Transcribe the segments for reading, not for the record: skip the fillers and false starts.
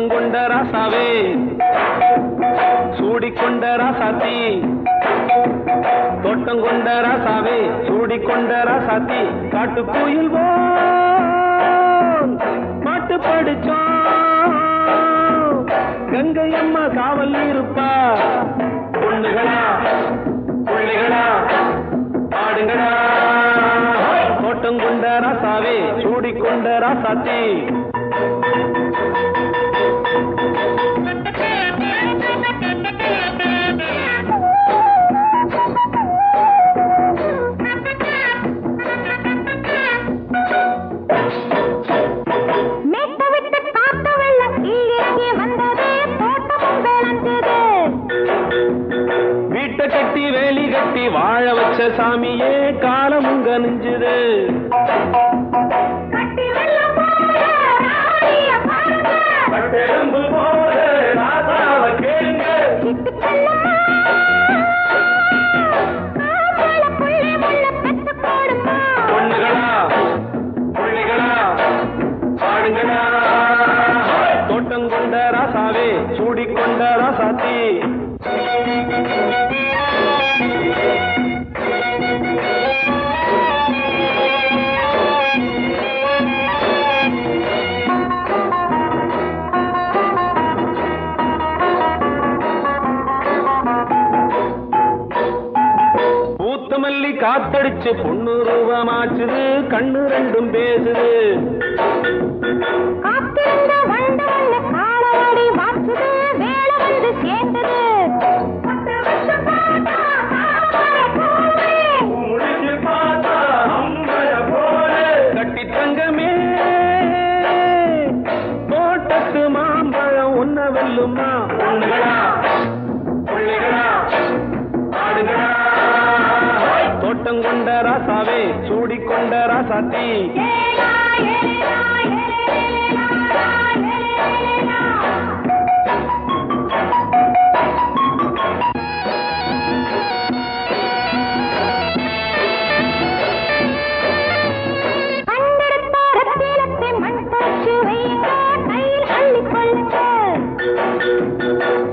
கொண்ட ராசாவே சூடிக்கொண்ட ராசாத்தி தோட்டம் கொண்ட ராசாவே சூடிக்கொண்ட ராசாத்தி காட்டு கோயில் பாட்டு படிச்சோம் கங்கை அம்மா காவல் இருப்பா பொண்ணுகளா பிள்ளைகளா ஆடுங்களா தோட்டம் கொண்ட ராசாவே சூடிக்கொண்ட ராசாத்தி கட்டி வேலி கட்டி வாழ வச்ச சாமியே காலமுங்க நெஞ்சுது பொண்ணுகளா பிள்ளைகளா ஆடுங்களா தோட்டம் கொண்ட ராசாவே சூடிக்கொண்ட ராசாத்தி பூத்தமல்லி காத்தடிச்சு பொண்ணு ரூபமாச்சுது கண்ணு ரெண்டும் பேசுது கட்டி தங்கமே தோட்டத்து மாம்பழம் உன்ன வெல்லுமா பொண்ணுகளா பிள்ளைகளா ஆடுகளா தோட்டம் கொண்ட ராசாவே சூடிக்கொண்ட ராசாத்தி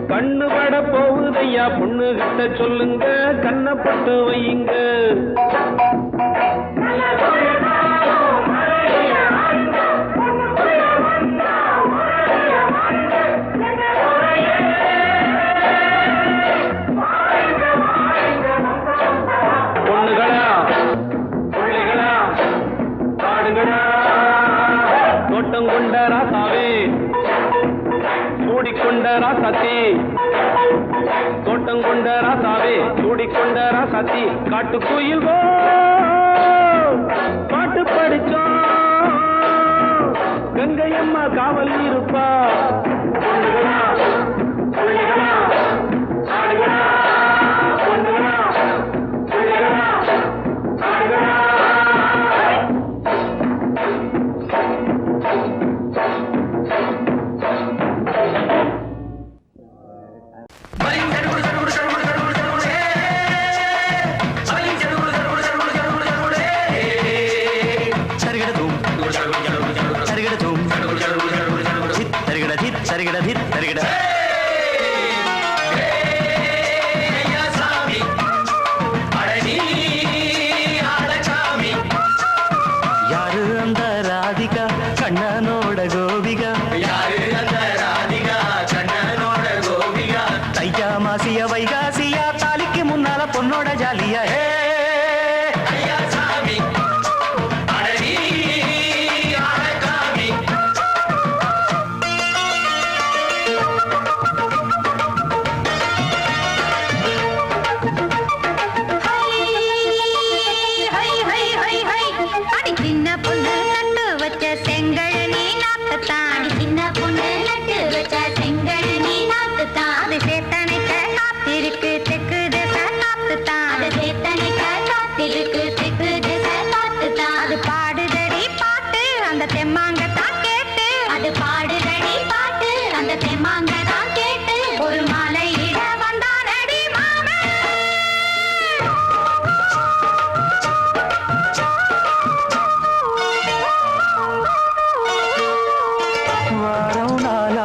கண்ணு பட போகுதையா பொண்ணு கிட்ட சொல்லுங்க கண்ணப்பட்டு வையுங்க பொண்ணுகளா பிள்ளைகளா ஆடுகளா தோட்டம் கொண்ட ராசாவே சூடிக்கொண்ட ராசாத்தி தோட்டம் கொண்ட ராசாவே சூடிக்கொண்ட ராசாத்தி காட்டு கோயில் பாட்டு படிச்சோம் கங்கை அம்மா காவல் இருப்பா பொண்ணுகளா பிள்ளைகளா ஆடுகளா பொண்ணுகளா பிள்ளைகளா ஆடுகளா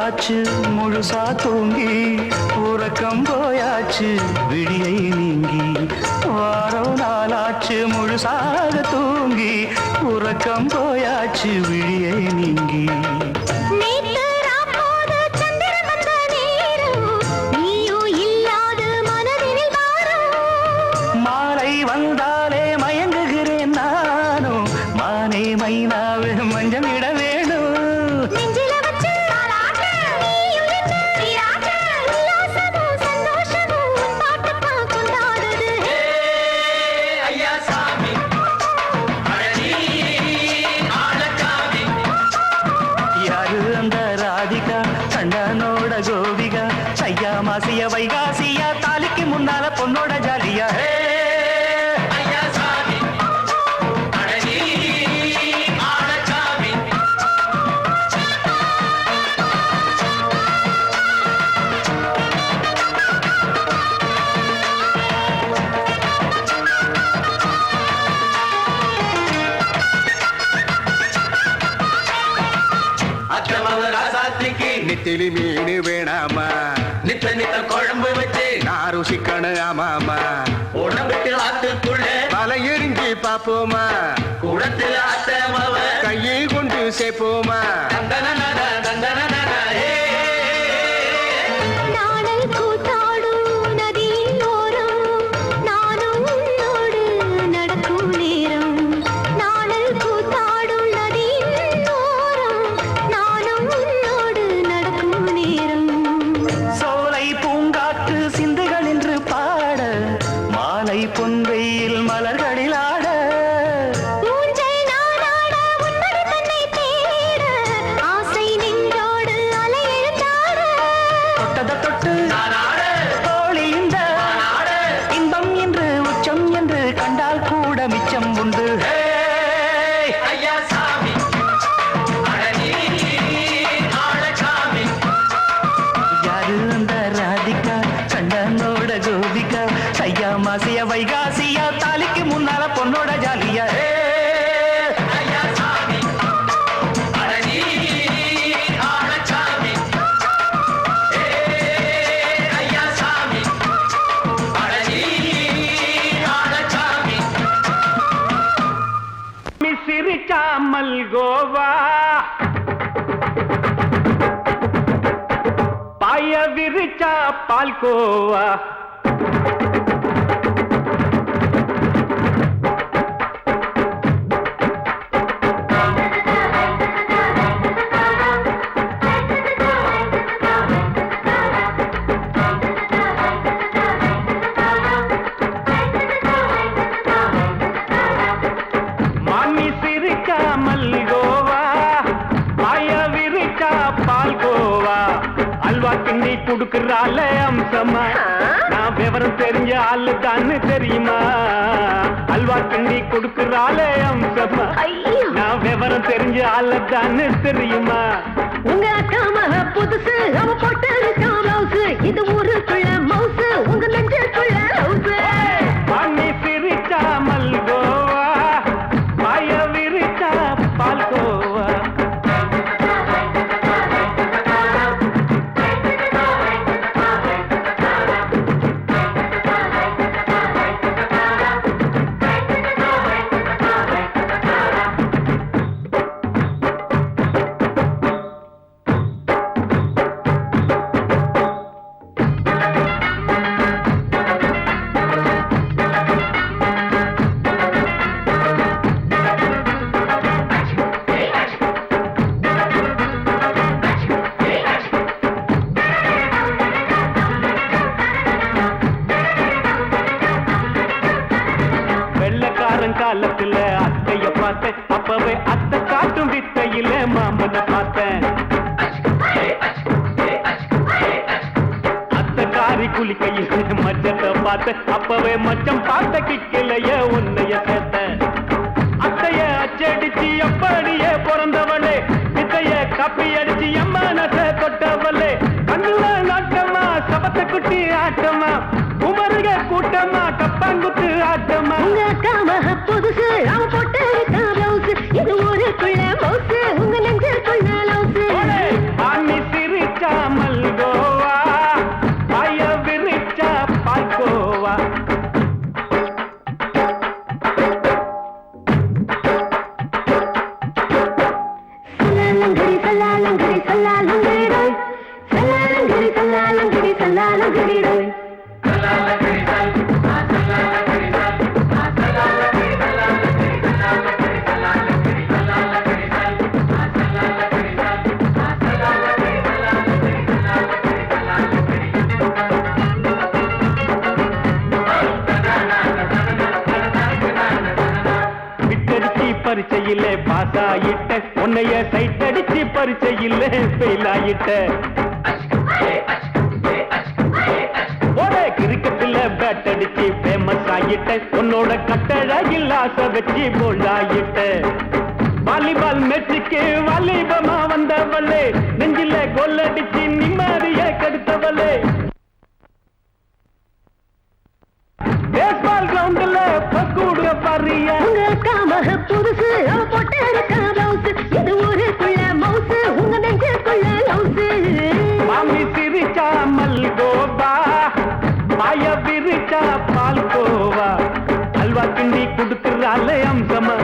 நாளாச்சு முழுசா தூங்கி உறக்கம் போயாச்சு விடியை நீங்கி வாரம் நாளாச்சு முழுசாக தூங்கி உறக்கம் போயாச்சு விடியை நீங்கி மாலை வந்தாலே மயங்குகிறேன் நானும் மானே மைனாவே மஞ்சள் இட வேணும் கண்டனோட கோபிகா ஐயா மாசிய வைகாசியா தாலிக்கு முன்னால பொண்ணோட ஜாலியா நெத்திலி மீன் வேணாமா நித்த நித்த குழம்பு வச்சு நான் ருசிக்கணும் ஆமாமா உடம்புக்கு ஆத்துக்குள்ள பல எரிஞ்சு பாப்போமா குடத்துல அத்தமவ கையை கொண்டு சேர்ப்போமா பொன்வெயில் மலர்களில் ஆட ஆசை நின்றோடு அலை எழுந்தாட தொட்டத தொட்டு தோழி இந்த இன்பம் என்று உச்சம் என்று கண்டால் கூட மிச்சம் உண்டு யாரு அந்த ராதிகா கண்டனோட கோபிகா ஐயா மாசிய வைகாசியா தாலிக்கு முன்னால பொண்ணோட ஜாலியா சிரிச்சா மல்கோவா பாய விரிச்சா பால்கோவா கிண்ணி குடுக்கறால அம்சமா நான் விவரம் தெரிஞ்ச ஆளு தான்னு தெரியுமா அல்வா கிண்ணி குடுக்கறால அம்சமா நான் விவரம் தெரிஞ்ச ஆளு தான்னு தெரியுமா உங்க அக்காம புதுசு அவ போட்டு மவுசு இது ஊருக்குள்ள மவுசு உங்க நெஞ்சுக்குள்ள ஹவுசு பண்ணி சிரிச்சா மல்கோவா பாய விரிச்சா பால்கோவா காலத்துல அத்தைய பார்த்தேன் அப்பவே அத்தை காட்டும் வித்தையில மாமனை பார்த்தேன் அத்தை காரி குளிக்கையில் மச்சத்தை பார்த்தேன் அப்பவே மச்சம் பார்த்த கிக்கலைய உன்னைய சேர்த்தேன் அத்தைய அச்சடிச்சு அப்படியே பிறந்தவளே வித்தைய காப்பி அடிச்சு எம்மனச தொட்டவளே கண்ணுல நாட்டமா சபத்தை குட்டி ஆட்டமா குமருக கூட்டமா கப்பாங்குத்து ஆட்டமா புதுசு அவ போட்டு இது ஊருக்குள்ள மவுசு உங்க நெஞ்சுக்குள்ள லவுசு பண்ணி சிரிச்ச பாஸ் ஆயிட்ட உன்னைய சைட் அடிச்சு பரிச்சை இல்ல ஃபெயில் ஆயிட்ட கிரிக்கெட்ல பேட் அடிச்சு ஃபேமஸ் ஆயிட்ட உன்னோட கட்டழகில் ஆசை வச்சு போல்ட் ஆயிட்ட வாலிபால் மேட்சுக்கு வாலிபமா வந்தவளே நெஞ்சில கோல் அடிச்சு நிம்மதிய கெடுத்தவளே பேஸ்பால் கிரவுண்ட்ல பக்கூடுற பாரியா உங்க காமக புதுசு அவ போட்டு இருக்க பிளவுஸ் இது ஊருக்குள்ள மவுசு உங்க நெஞ்சுக்குள்ள லவுசு மாமி சிரிச்சா மல்கோவா மாய விரிச்சா பால்கோவா அல்வா கிண்டி குடுக்கறால அம்சமா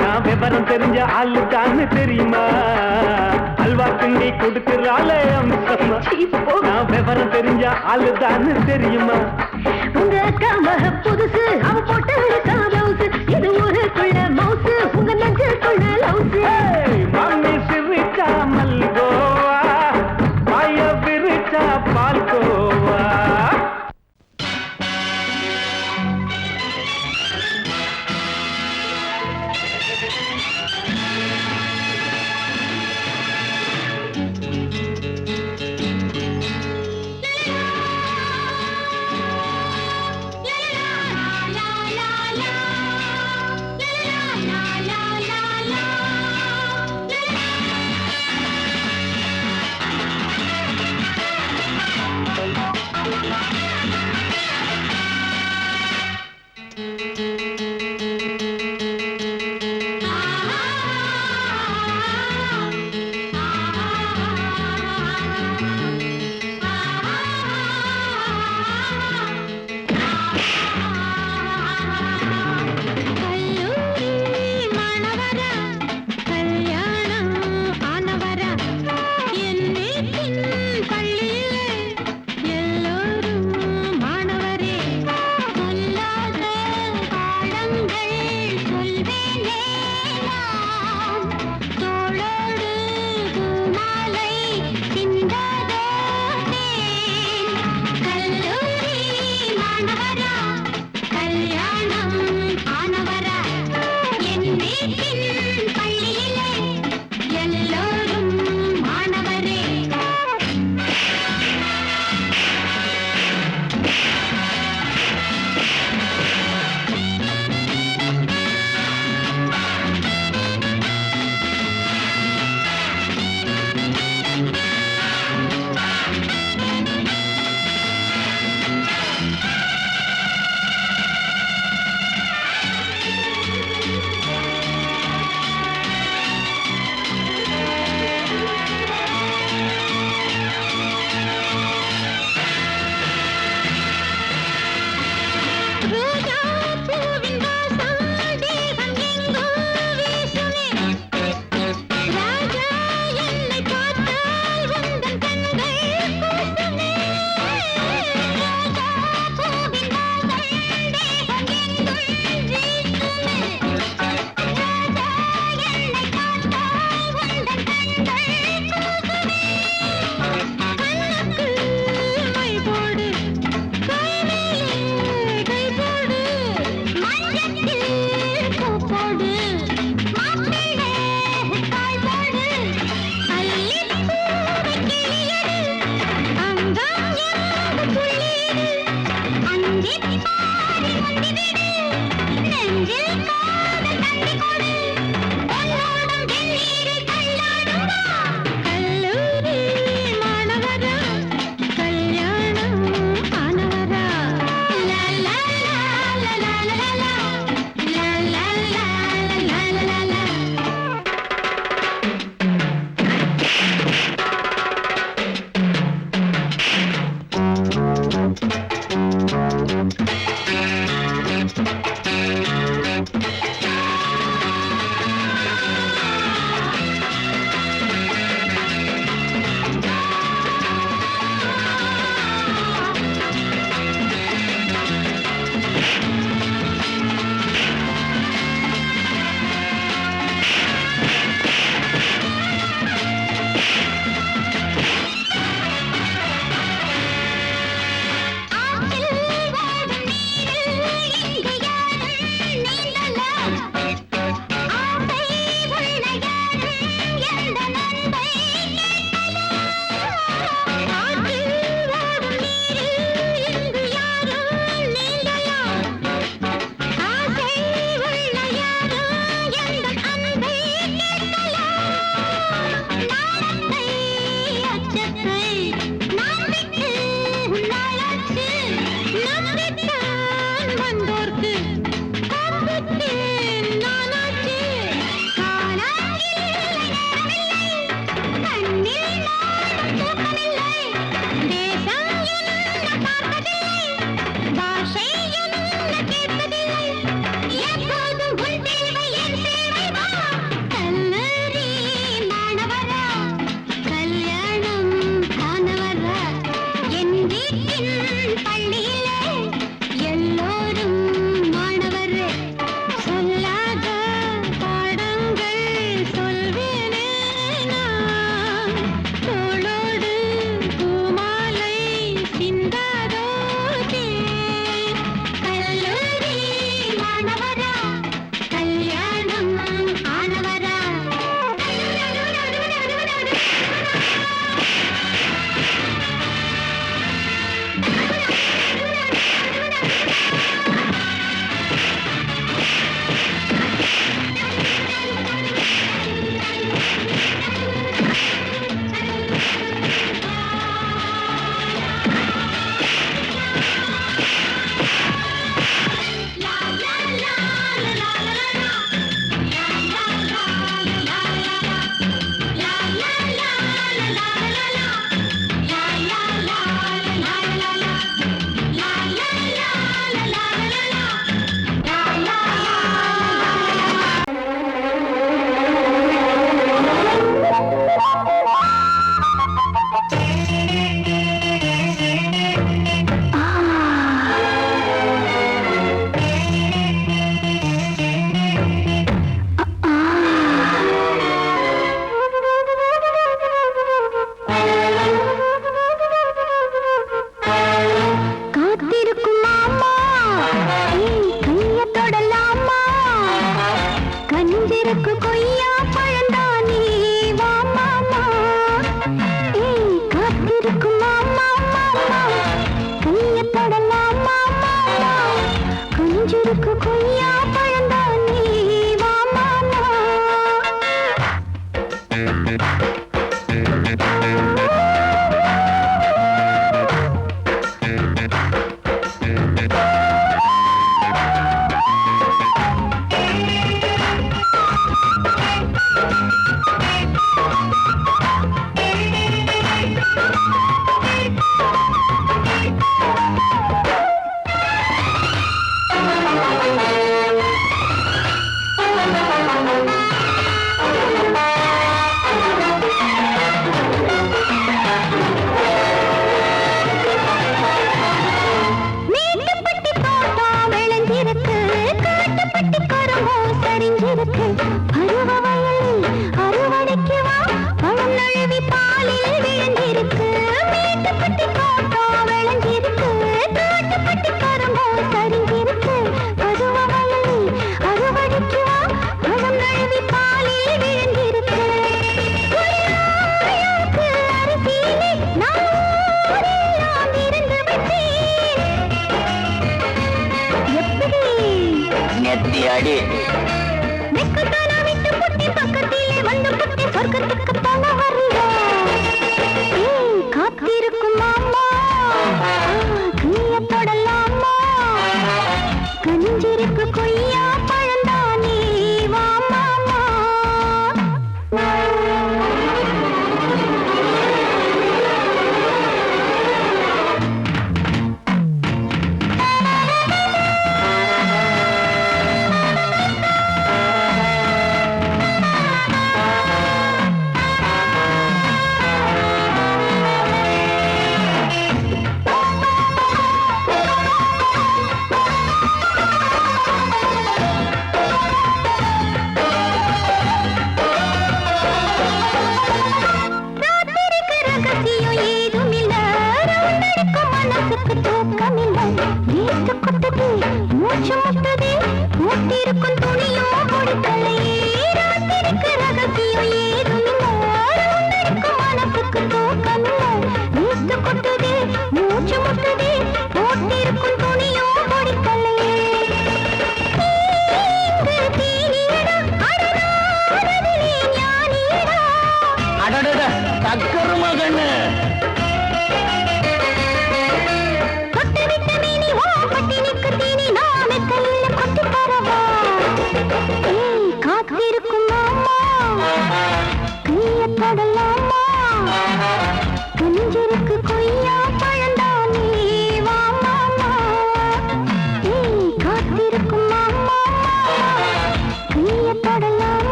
நான் விவரம் தெரிஞ்ச ஆளு தான்னு தெரியுமா அல்வா கிண்டி குடுக்கறால அம்சமா நான் விவரம் தெரிஞ்ச ஆளு தான்னு தெரியுமா உங்க காமக புதுசு அவ போட்டு இருக்க பிளவுஸ் இது ஊருக்குள்ள மவுசு உங்க நெஞ்சுக்குள்ள லவுசு மாமி சிரிச்சா மல்கோவா மாய விரிச்சா பால்கோவா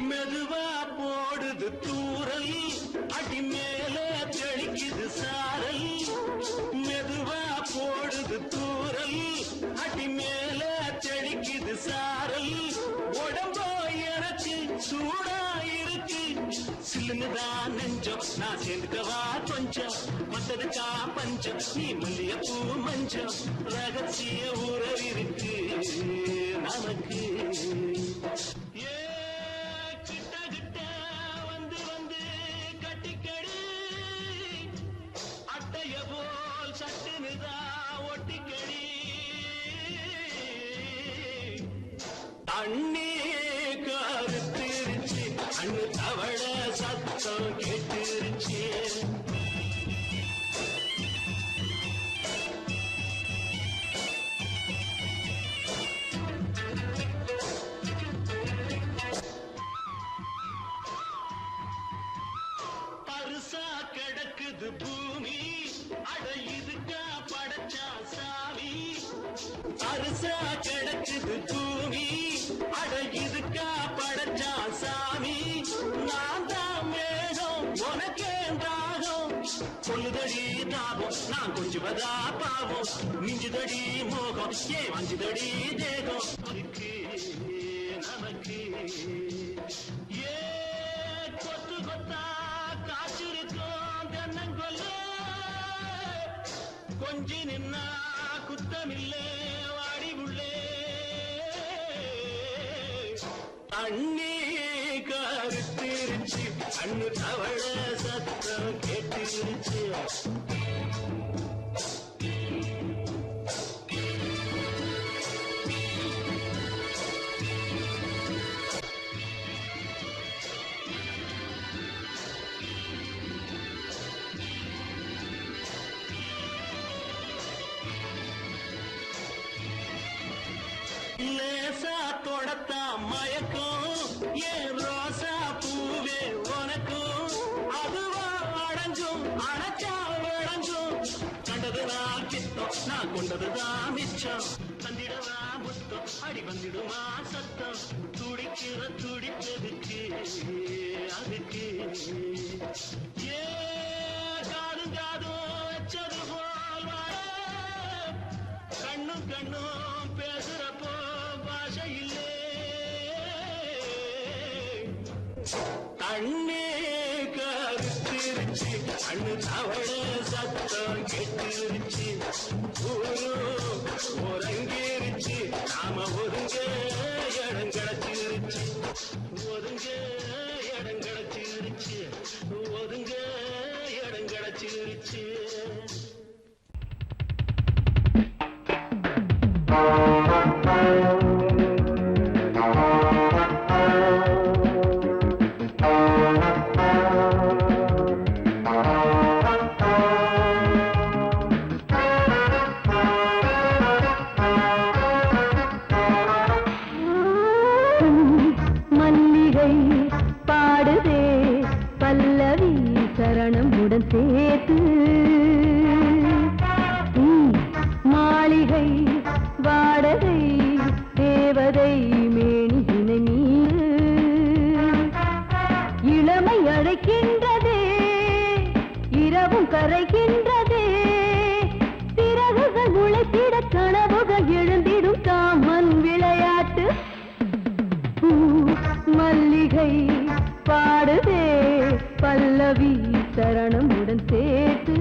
மெதுவா போடுது தூரல் அடி மேல தெளிக்குது சாரல் மெதுவா போடுது தூரல் அடி மேல தெளிக்குது சாரல் உடம்போ எனக்கு சூடா இருக்கு சில்லுதான் நெஞ்சம் நான் சேர்ந்துக்கவா கொஞ்சம் மத்ததுக்கா பஞ்சம் நீ மல்லியப்பூ மஞ்சம் ரகசிய உறவிருக்கு நமக்கு அண்ணே கருத்திருச்சு அண்ணு தவள சத்தம் கேட்டுருச்சு பரிசா கிடக்குது பூமி அட இதுக்கா படைச்சா சாமி பரிசா கிடக்குது பூமி அட இதுக்கா படைச்சா சாமி நான் தான் மேகம் உனக்கே தாகம் சொல்லுதடி தாபம் நான் கொஞ்சுவதா பாவம் மிஞ்சுதடி மோகம் ஏன் வஞ்சுதடி தேகம் அதுக்கு நமக்கு ஏ கொத்து கொத்தா காற்றிருக்கும் தென்னங்கொல்ல கொஞ்சி நின்னா குத்தமில்லே வாடி உள்ளே அண்ணே கருத்திருச்சு அண்ணு தவள சத்தம் கேட்டுருச்சு லேசா தொடத்தா மயக்கும் ஏன் ரோசா பூவே உனக்கும் அதுவா அடைஞ்சும் அடைச்சா விளைஞ்சும் கண்டதுதான் கித்தம் நான் கொண்டதுதான் மிச்சம் தந்திடவா முத்தம் அடி வந்திடுமா சத்தம் துடிக்கிற துடிப்பதுக்கு அதுக்கு ஏ காதும் காதும் வச்சது போல் வாழ கண்ணும் கண்ணும் பேசுறப்போ பாஷை இல்லே கண்ணே கருத்திருச்சு கண்ணு தவள சத்தம் கெட்டுருச்சு ஊரு ஒருங்கிருச்சு நாம ஒருங்க இடம் கிடைச்சிருச்சு ஒருங்க இடம் கிடைச்சிருச்சு ஒருங்க இடம் கிடைச்சிருச்சு மல்லிகை பாடுதே பல்லவி சரணமுடன் சேர்த்து மாளிகை வாடகை தேவதை மேனியினை மீது இளமை அழைக்கின்றதே இரவும் கரைகின்றதே சிறகுகள் முளைத்திட கனவுகள் எழுந்திடும் காமன் விளையாட்டு மல்லிகை பாடுதே பல்லவி சரணமுடன் சேர்த்து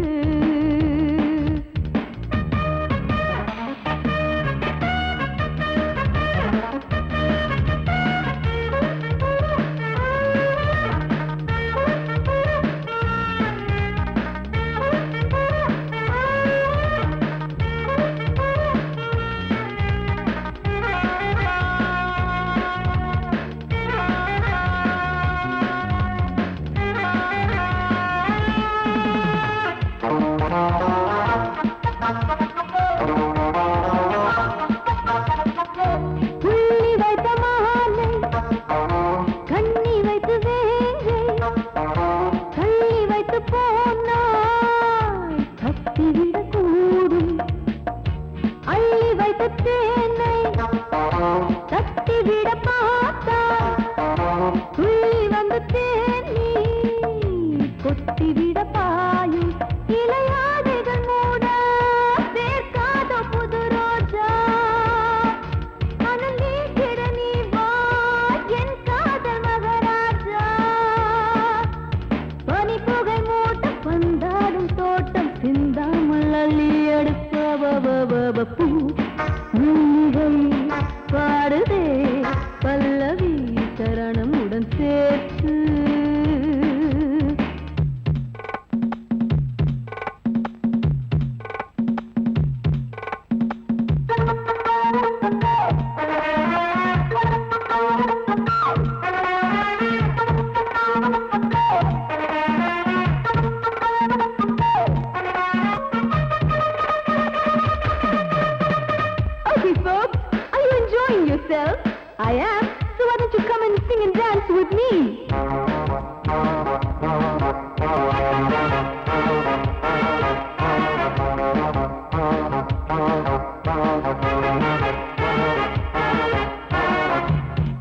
yourself? I am. So why don't you come and sing and dance with me?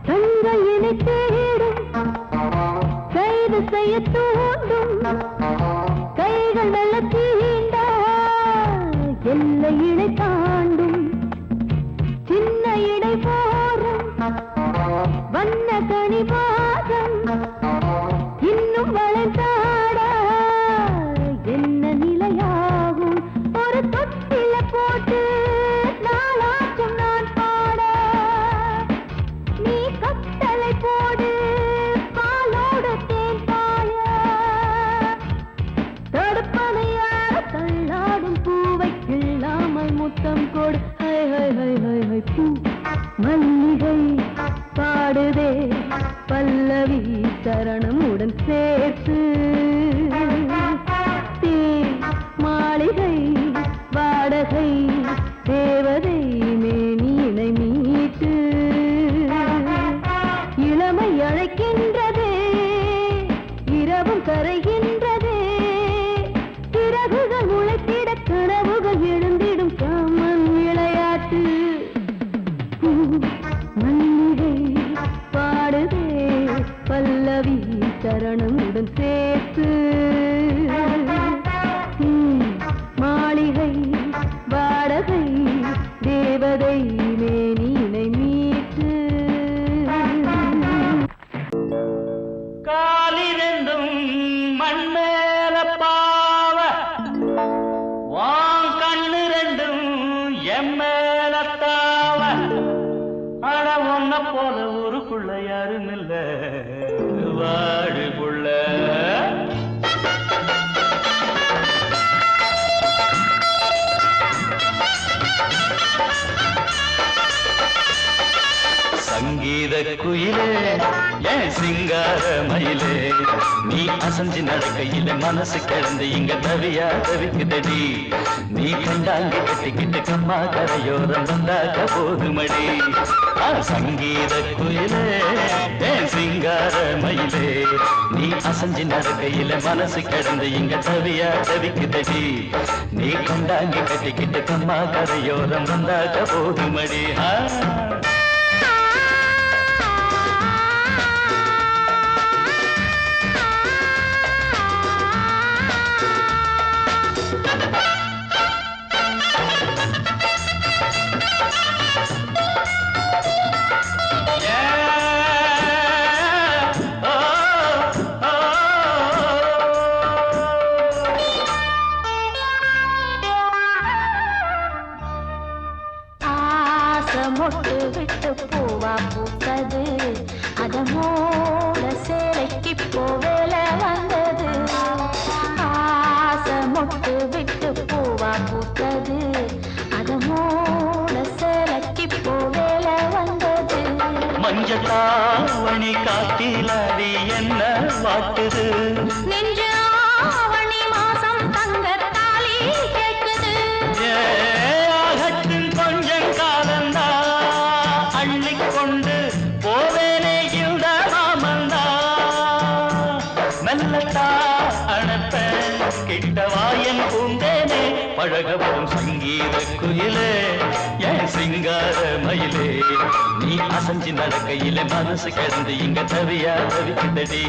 கண்கள் என்னை தேடும், கைது செய்ய தூண்டும், கைகள் நல்ல தீண்ட எல்லை இணை தாண்டும், சின்ன இடை போரும் வண்ண கணிவாதம் இன்னும் வளைந்தாட என்ன நிலையாகும், ஒரு தொட்டில போட்டு நாளாச்சும் நான் பாட, நீ கட்டளை போடு பாலோடு தேன் பாய, தடுப்பனையார தள்ளாடும் பூவை கிள்ளாமல் முத்தம் கொடு. High high high high high பூ மல்லிகை பாடுதே பல்லவி சரணமுடன் சேர்த்து, மாளிகை வாடகை தேவதை மேனியினை மீட்டு, இளமை அழைக்கின்றதே இரவும் கரைகின்றதே, சிறகுகள் முளைத்திட கனவுகள் எழுந்திடும் காமன் விளையாட்டு. மல்லிகை பாடுதே பல்லவி சரணமுடன் சேர்த்து, மாளிகை வாடகை தேவதை மேனியினை மீட்டு. காலிரண்டும் மண்மேல பாவ வான் கண்ணு ரெண்டும் எம்மேல தாவ, ஆனா ஒன்ன போல ஊருக்குள்ள யாரும் இல்ல வாழுக்குள்ள. சங்கீத குயிலே ஏன் சிங்கார மயிலே, நீ அசஞ்சு நடக்கையில மனசு கிடந்து இங்க தவியா தவிக்குதடி, நீ கண்டாங்கி கட்டிக்கிட்டு கம்மா கரையோரம் வந்தாக்க போதுமடி. சங்கீத குயிலே ஏன் சிங்கார மயிலே, நீ அசஞ்சு நடக்கையில மனசு கிடந்து இங்க தவியா தவிக்குதடி, நீ கண்டாங்கி கட்டிக்கிட்டு கம்மா கரையோரம் வந்தாக்க போதுமடி. மொட்டு விட்டு பூவா பூத்தது, அத மூட சேலைக்கு போவேல வந்தது. ஆசை மொட்டு விட்டு பூவா பூத்தது, அத மூட சேலைக்கு போவேல வந்தது. மஞ்சத்தாவணி காட்டிலாடி என்ன வாட்டுது, நெஞ்சு ஆவணி மாசம் தங்க தாலி கேட்குது. கொஞ்சம் காலந்தா அள்ளிக்கொண்டு போவேனே இந்த மாமந்தா, மெல்லத்தா அணப்ப கிட்டவாயன் பூந்தேனே, பழகவும் சங்கீத குயிலே ஏன் சிங்கார மயிலே, நீ அசஞ்சு நடக்கையில மனசு கிடந்து இங்க தவியா தவிக்குதடி.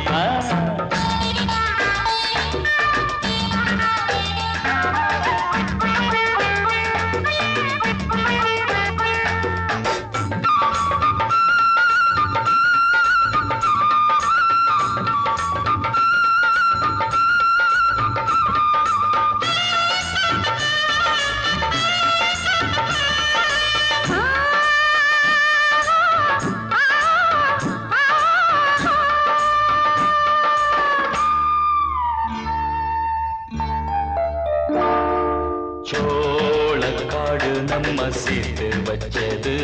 சோளக்காடு நம்ம சேர்த்து வச்சது,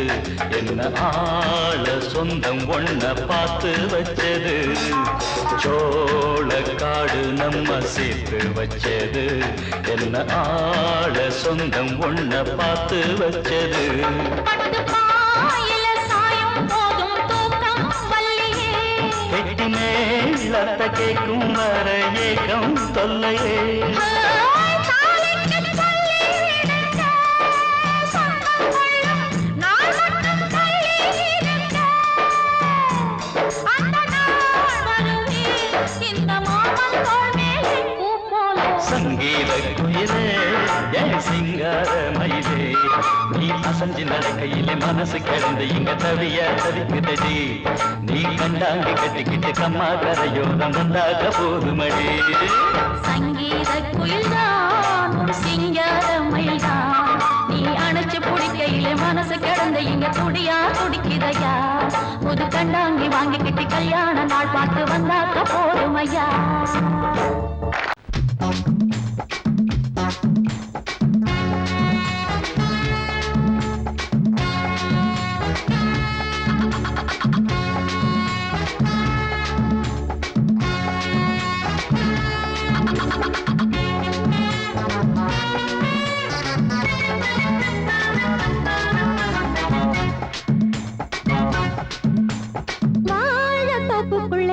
என்ன ஆள சொந்தம் ஒன்ன பார்த்து வச்சது. சோளக்காடு நம்ம சேர்த்து வச்சது, என்ன ஆள சொந்தம் ஒன்ன பார்த்து வச்சது. பட்டு பாயில சாயம் உள்ளத்தை கேட்கும் வர ஏக்கம் தொல்லையே சங்கீத குயிலே என் சிங்கார மயிலே நீ அசஞ்சு நடக்கையிலே மனசு கிடந்து இங்க தவிக்குதடி நீ கண்டாங்கி கட்டிக்கிட்டு கம்மா கரையோரம் வந்தாக போதுமடி சங்கீத குயில்தான் சிங்கார மயில்தான் நீ அணைச்சு பிடிக்கையிலே மனசு கிடந்து இங்க துடியா துடிக்குதையா புது கண்டாங்கி வாங்கிக்கிட்டு கல்யாண நாள் பார்த்து வந்தாக்க போதுமையா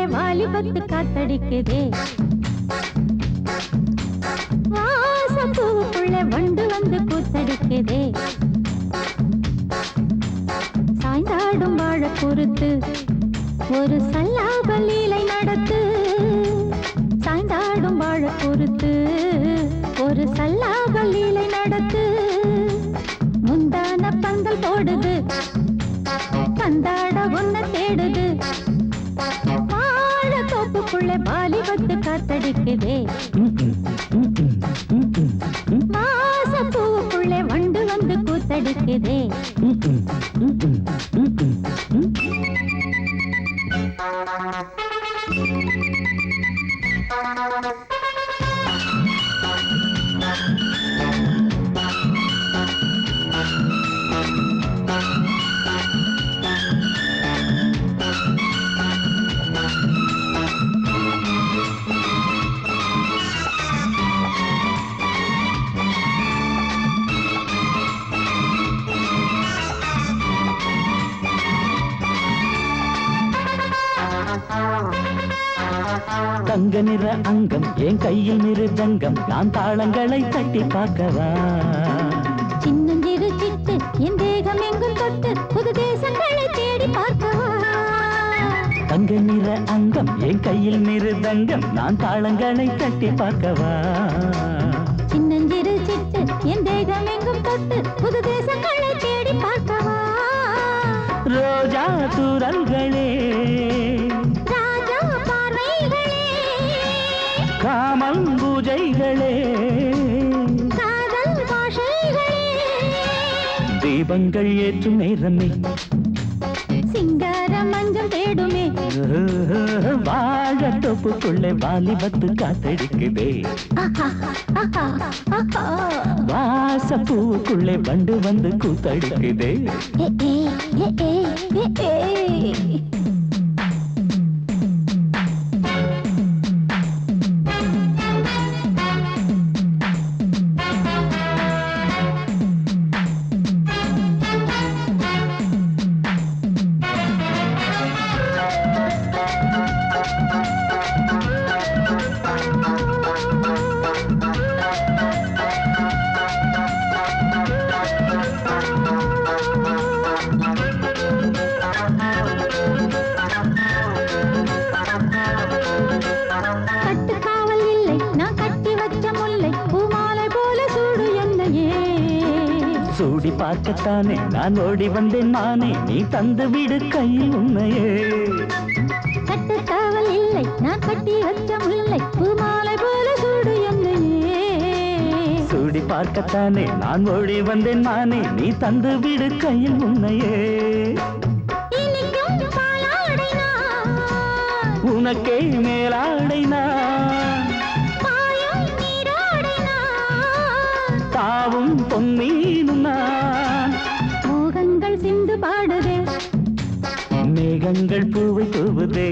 வாலிபத்து காத்தடிக்குதே வாசப்பூவுக்குள்ள வண்டு வந்து கூத்தடிக்குதே சாய்ந்தாடும் வாழ பொறுத்து ஒரு சல்லாப லீலை நடத்து சாய்ந்தாடும் வாழ பொறுத்து ஒரு சல்லாப லீலை நடத்து முந்தான பந்தல் போடுது பந்தாட ஒன்ன தேடுது தோப்புக்குள்ளே வாலிபத்து காத்தடிக்குதே வாசப்பூவுக்குள்ளே வண்டு வந்து கூத்தடிக்குதே தங்க நிற அங்கம் என் கையில் மிருதங்கம் நான் தாளங்களை தட்டி பார்க்கவா சின்னஞ்சிறு சிட்டு என் தேகம் எங்கும் தொட்டு புது தேசங்களை தேடி பார்க்கவா தங்க நிற அங்கம் என் கையில் மிருதங்கம் நான் தாளங்களை தட்டி பார்க்கவா சின்னஞ்சிறு சிட்டு என் தேகம் எங்கும் தொட்டு புது தேசங்களை தேடி பார்க்கவா ரோஜா தூரல்களே காமல் பூஜைகளே காதல் பாஷைகளே தீபங்கள் ஏற்றும் நேரமே சிங்கார மஞ்சள் தேடுமே வாழ தொப்புக்குள்ளே வாலிபத்து காத்தடிக்குதே வாசப்பூவுக்குள்ளே வண்டு வந்து கூத்தடிக்குதே சூடி பார்க்கத்தானே நான் ஓடி வந்தேன் நானே நீ தந்து விடு கையில் உண்மையே கட்டுக்காவல் இல்லை நான் கட்டி வச்ச முல்லை பூமாலை போல சூடு என்னையே சூடி பார்க்கத்தானே நான் ஓடி வந்தேன் நானே நீ தந்து விடு கையில் உண்மையே உனக்கே மேலாடைனா தாவும் பொன்மீனும் நான் மோகங்கள் சிந்து பாடுதே மேகங்கள் பூவை தூவுதே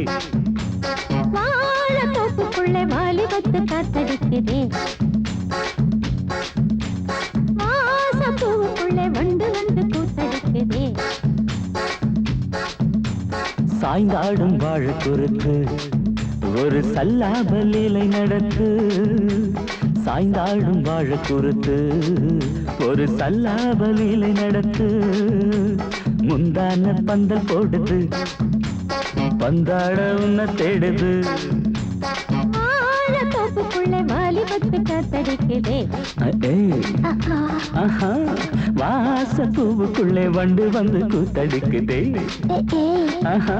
வாழ தோப்புக்குள்ளே வாலிபத்து காத்தடிக்குதே வாசப்பூவுக்குள்ளே வண்டு வந்து கூத்தடிக்குதே சாய்ந்தாடும் வாழ குறுக்கு ஒரு சல்லாப லீலை நடத்து சாய்ந்தாடும் வாழ குறுத்து ஒரு சல்லாப லீலை நடத்து முந்தான பந்தல் போடுது பந்தாட உன்னை தேடுது தோப்புக்குள்ளே வாலிபத்து காத்தடிக்குதே ஆஹா வாச பூவுக்குள்ளே வண்டு வந்து கூத்தடிக்குதே ஆஹா